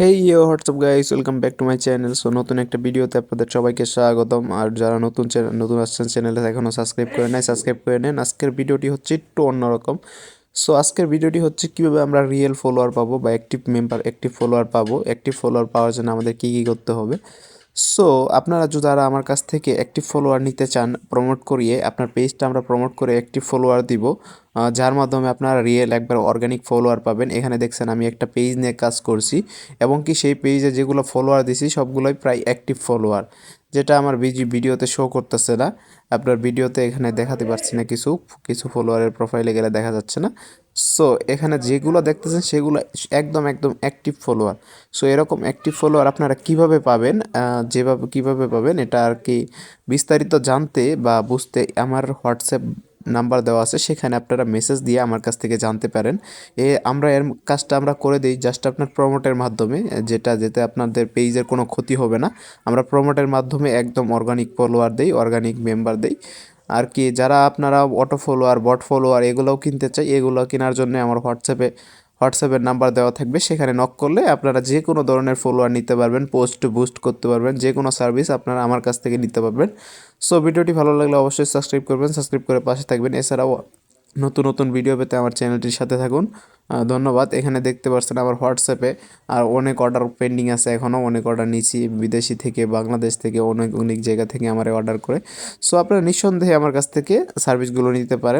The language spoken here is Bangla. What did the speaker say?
Hey yo WhatsApp guys, welcome back to my channel. So নতুন একটা ভিডিওতে আপনাদের সবাইকে স্বাগতম। আর যারা নতুন আসছেন চ্যানেলে এখনও সাবস্ক্রাইব করে নাই, সাবস্ক্রাইব করে নেন। আজকের ভিডিওটি হচ্ছে একটু অন্যরকম। সো আজকের ভিডিওটি হচ্ছে কীভাবে আমরা রিয়েল ফলোয়ার পাবো বা অ্যাক্টিভ ফলোয়ার পাবো। অ্যাক্টিভ ফলোয়ার পাওয়ার জন্য আমাদের কী কী করতে হবে। সো আপনারা যারা আমার কাছ থেকে অ্যাক্টিভ ফলোয়ার নিতে চান, প্রমোট করিয়ে আপনার পেজটা আমরা প্রমোট করে অ্যাক্টিভ ফলোয়ার দিব, যার মাধ্যমে আপনারা রিয়েল একবার অর্গানিক ফলোয়ার পাবেন। এখানে দেখছেন আমি একটা পেজ নিয়ে কাজ করছি এবং কি সেই পেজে যেগুলো ফলোয়ার দিছি সবগুলোই প্রায় অ্যাক্টিভ ফলোয়ার, যেটা আমার ভিডিওতে শো করতেছে না। আপনার ভিডিওতে এখানে দেখাতে পারছি না, কিছু কিছু ফলোয়ারের প্রোফাইলে গেলে দেখা যাচ্ছে না। সো এখানে যেগুলো দেখতেছেন সেগুলো একদম একদম অ্যাক্টিভ ফলোয়ার। সো এরকম অ্যাক্টিভ ফলোয়ার আপনারা কিভাবে পাবেন, যেভাবে কিভাবে পাবেন এটা আর কি বিস্তারিত জানতে বা বুঝতে আমার হোয়াটসঅ্যাপ নাম্বার দেওয়া আছে, সেখানে আপনারা মেসেজ দিয়ে আমার কাছ থেকে জানতে পারেন। এর কাজটা আমরা করে দিই জাস্ট আপনার প্রমোটের মাধ্যমে, যেতে আপনাদের পেজের কোনো ক্ষতি হবে না। আমরা প্রমোটের মাধ্যমে একদম অর্গানিক ফলোয়ার দেই, অর্গানিক মেম্বার দেই আর কি। যারা আপনারা অটো ফলোয়ার, বট ফলোয়ার এগুলোও কিনতে চাই, এগুলো কেনার জন্য আমার হোয়াটসঅ্যাপের নাম্বার দেওয়া থাকবে, সেখানে নক করলে আপনারা যে কোনো ধরনের ফলোয়ার নিতে পারবেন, পোস্ট বুস্ট করতে পারবেন, যে কোনো সার্ভিস আপনারা আমার কাছ থেকে নিতে পারবেন। সো ভিডিওটি ভালো লাগলে অবশ্যই সাবস্ক্রাইব করবেন, সাবস্ক্রাইব করে পাশে থাকবেন। এছাড়াও নতুন নতুন ভিডিও পেতে আমার চ্যানেলটির সাথে থাকুন। ধন্যবাদ। এখানে দেখতে পাচ্ছেন আমার হোয়াটসঅ্যাপে আর অনেক অর্ডার পেন্ডিং আছে, এখনও অনেক অর্ডার নিয়েছি বিদেশি থেকে, বাংলাদেশ থেকে, অনেক অনেক জায়গা থেকে আমার অর্ডার করে। সো আপনারা নিঃসন্দেহে আমার কাছ থেকে সার্ভিসগুলো নিতে পারেন।